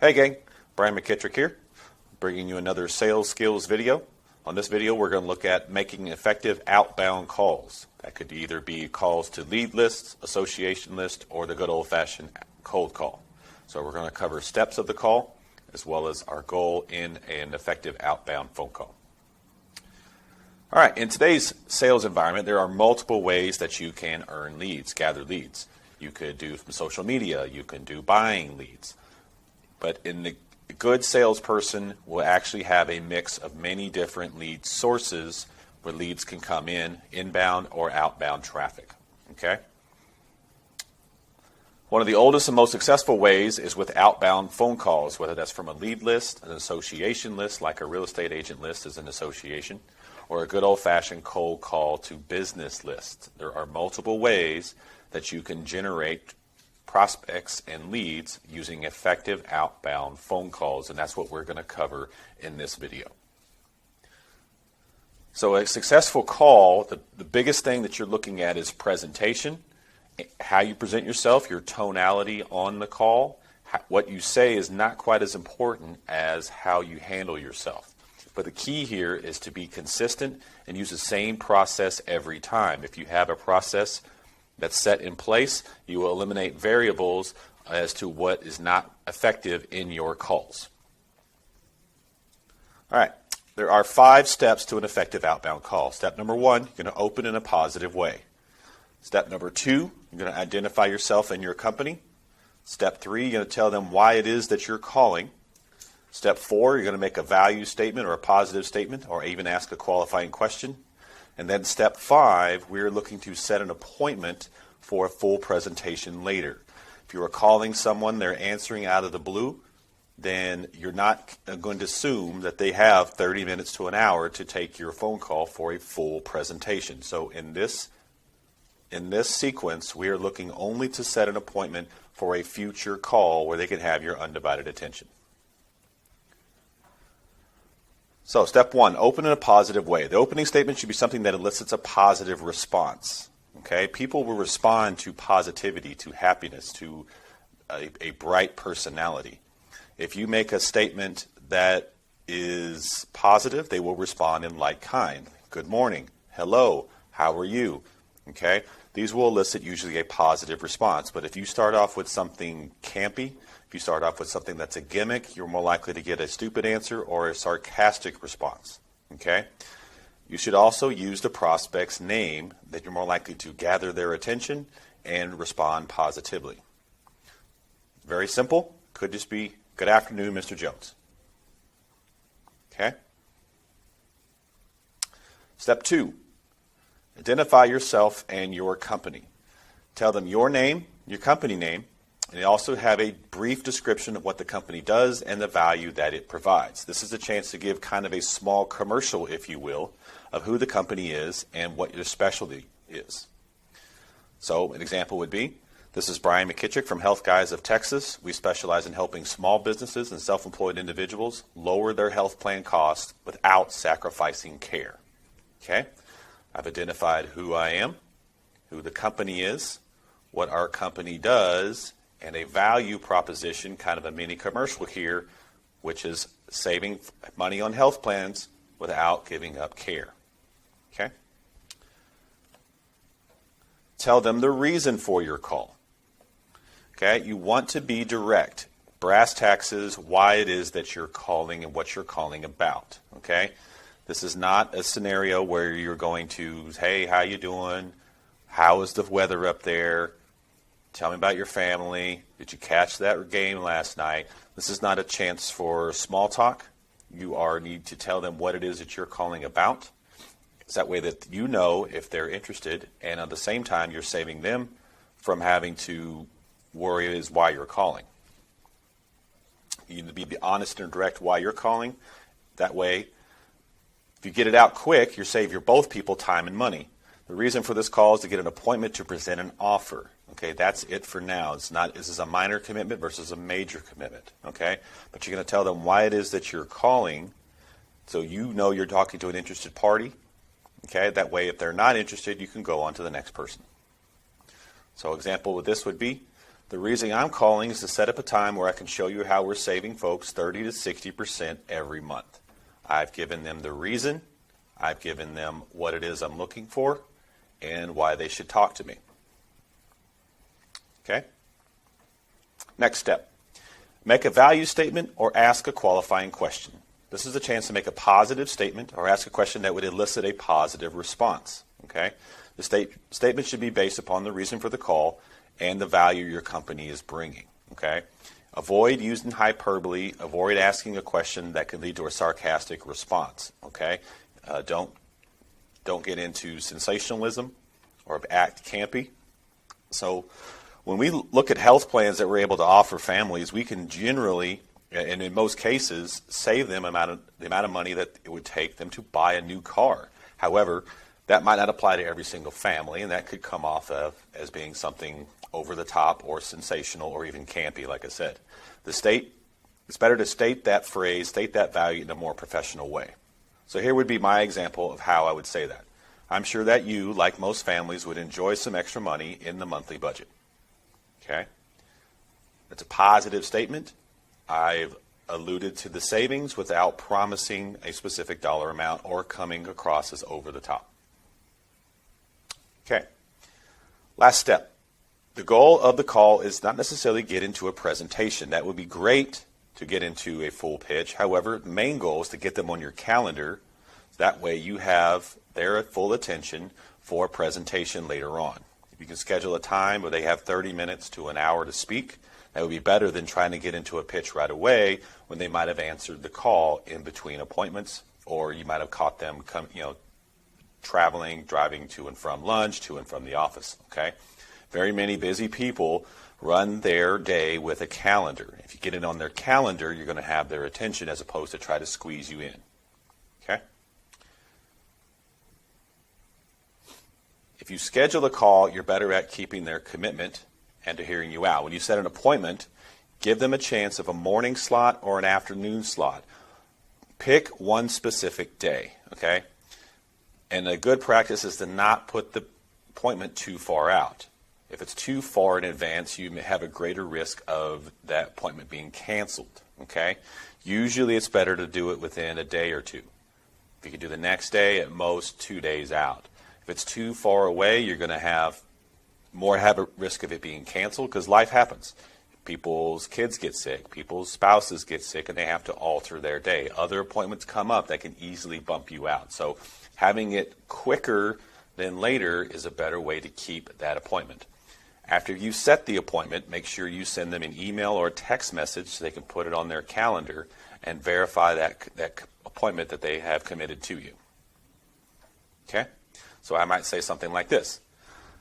Hey gang, Brian McKittrick here, bringing you another sales skills video. On this video, we're going to look at making effective outbound calls. That could either be calls to lead lists, association list, or the good old-fashioned cold call. So we're going to cover steps of the call, as well as our goal in an effective outbound phone call. All right, in today's sales environment, there are multiple ways that you can earn leads, gather leads. You could do from social media, you can do buying leads. But a good salesperson will actually have a mix of many different lead sources where leads can come in, inbound or outbound traffic. Okay? One of the oldest and most successful ways is with outbound phone calls, whether that's from a lead list, an association list, like a real estate agent list is an association, or a good old-fashioned cold call to business list. There are multiple ways that you can generate prospects and leads using effective outbound phone calls, and that's what we're going to cover in this video. So a successful call, the biggest thing that you're looking at is presentation, how you present yourself, your tonality on the call. What you say is not quite as important as how you handle yourself. But the key here is to be consistent and use the same process every time. If you have a process that's set in place, you will eliminate variables as to what is not effective in your calls. All right, there are 5 steps to an effective outbound call. Step number 1, you're going to open in a positive way. Step number 2, you're going to identify yourself and your company. Step 3, you're going to tell them why it is that you're calling. Step 4, you're going to make a value statement or a positive statement, or even ask a qualifying question. And then step 5, we're looking to set an appointment for a full presentation later. If you are calling someone, they're answering out of the blue, then you're not going to assume that they have 30 minutes to an hour to take your phone call for a full presentation. So in this sequence, we are looking only to set an appointment for a future call where they can have your undivided attention. So step 1, open in a positive way. The opening statement should be something that elicits a positive response. Okay, people will respond to positivity, to happiness, to a bright personality. If you make a statement that is positive, they will respond in like kind. Good morning. Hello. How are you? Okay, these will elicit usually a positive response. But if you start off with something campy, if you start off with something that's a gimmick, you're more likely to get a stupid answer or a sarcastic response. Okay? You should also use the prospect's name that you're more likely to gather their attention and respond positively. Very simple. Could just be, good afternoon, Mr. Jones. Okay? Step 2, identify yourself and your company. Tell them your name, your company name, and they also have a brief description of what the company does and the value that it provides. This is a chance to give kind of a small commercial, if you will, of who the company is and what your specialty is. So an example would be, this is Brian McKittrick from Health Guys of Texas. We specialize in helping small businesses and self-employed individuals lower their health plan costs without sacrificing care. Okay? I've identified who I am, who the company is, what our company does, and a value proposition, kind of a mini commercial here, which is saving money on health plans without giving up care. Okay? Tell them the reason for your call. Okay? You want to be direct. Brass taxes, why it is that you're calling and what you're calling about. Okay? This is not a scenario where you're going to, hey, how you doing? How is the weather up there? Tell me about your family. Did you catch that game last night? This is not a chance for small talk. You need to tell them what it is that you're calling about. It's that way that you know if they're interested, and at the same time, you're saving them from having to worry is why you're calling. You need to be honest and direct why you're calling. That way, if you get it out quick, you save both people time and money. The reason for this call is to get an appointment to present an offer. Okay, that's it for now. This is a minor commitment versus a major commitment. Okay, but you're going to tell them why it is that you're calling, so you know you're talking to an interested party. Okay, that way if they're not interested, you can go on to the next person. So example with this would be, The reason I'm calling is to set up a time where I can show you how we're saving folks 30 to 60% every month. I've given them the reason, I've given them what it is I'm looking for, and why they should talk to me. Okay? Next step. Make a value statement or ask a qualifying question. This is a chance to make a positive statement or ask a question that would elicit a positive response. Okay? The statement should be based upon the reason for the call and the value your company is bringing. Okay? Avoid using hyperbole. Avoid asking a question that could lead to a sarcastic response. Okay? Don't get into sensationalism or act campy. So when we look at health plans that we're able to offer families, we can generally, and in most cases, save them the amount of money that it would take them to buy a new car. However, that might not apply to every single family, and that could come off as being something over the top or sensational or even campy, like I said. It's better to state that phrase, state that value in a more professional way. So here would be my example of how I would say that. I'm sure that you, like most families, would enjoy some extra money in the monthly budget. Okay? That's a positive statement. I've alluded to the savings without promising a specific dollar amount or coming across as over the top. Okay. Last step. The goal of the call is not necessarily get into a presentation. That would be great to get into a full pitch. However, the main goal is to get them on your calendar. That way you have their full attention for a presentation later on. If you can schedule a time where they have 30 minutes to an hour to speak, that would be better than trying to get into a pitch right away when they might have answered the call in between appointments, or you might have caught them traveling, driving to and from lunch, to and from the office. Okay? Very many busy people run their day with a calendar. If you get it on their calendar, you're going to have their attention as opposed to try to squeeze you in. Okay? If you schedule a call, you're better at keeping their commitment and to hearing you out. When you set an appointment, give them a chance of a morning slot or an afternoon slot. Pick one specific day, okay? And a good practice is to not put the appointment too far out. If it's too far in advance, you may have a greater risk of that appointment being canceled, okay? Usually it's better to do it within a day or two. If you can do the next day, at most 2 days out. If it's too far away, you're going to have a risk of it being canceled because life happens. People's kids get sick, people's spouses get sick, and they have to alter their day. Other appointments come up that can easily bump you out. So having it quicker than later is a better way to keep that appointment. After you set the appointment, make sure you send them an email or a text message so they can put it on their calendar and verify that appointment that they have committed to you. Okay? So I might say something like this.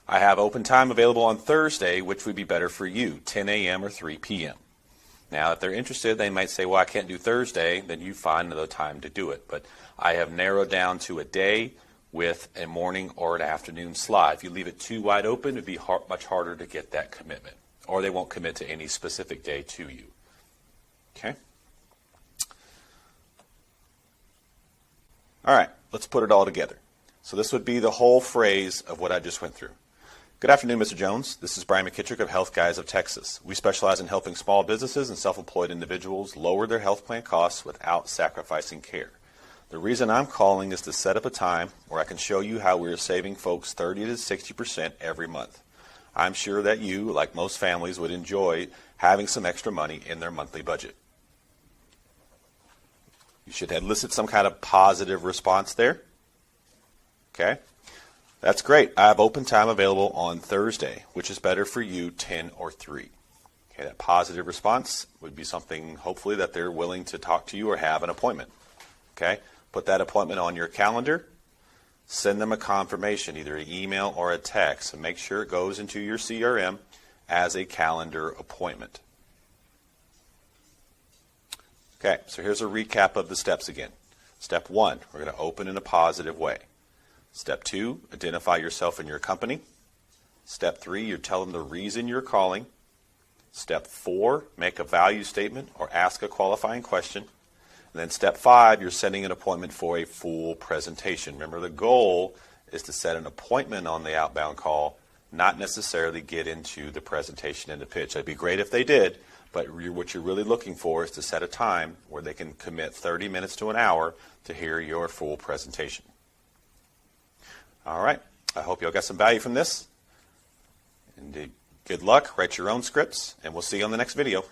I have open time available on Thursday, which would be better for you, 10 a.m. or 3 p.m. Now, if they're interested, they might say, well, I can't do Thursday. Then you find another time to do it. But I have narrowed down to a day with a morning or an afternoon slot. If you leave it too wide open, it would be much harder to get that commitment. Or they won't commit to any specific day to you. Okay? All right, let's put it all together. So this would be the whole phrase of what I just went through. Good afternoon, Mr. Jones. This is Brian McKittrick of Health Guys of Texas. We specialize in helping small businesses and self-employed individuals lower their health plan costs without sacrificing care. The reason I'm calling is to set up a time where I can show you how we're saving folks 30 to 60% every month. I'm sure that you, like most families, would enjoy having some extra money in their monthly budget. You should elicit some kind of positive response there. Okay? That's great. I have open time available on Thursday, which is better for you, 10 or 3. Okay, that positive response would be something, hopefully, that they're willing to talk to you or have an appointment. Okay? Put that appointment on your calendar. Send them a confirmation, either an email or a text, and make sure it goes into your CRM as a calendar appointment. Okay, so here's a recap of the steps again. Step 1, we're going to open in a positive way. Step 2, identify yourself and your company. Step 3, you tell them the reason you're calling. Step 4, make a value statement or ask a qualifying question. And then step 5, you're setting an appointment for a full presentation. Remember, the goal is to set an appointment on the outbound call not necessarily get into the presentation and the pitch. It'd be great if they did, but what you're really looking for is to set a time where they can commit 30 minutes to an hour to hear your full presentation. All right. I hope you all got some value from this. And good luck. Write your own scripts, and we'll see you on the next video.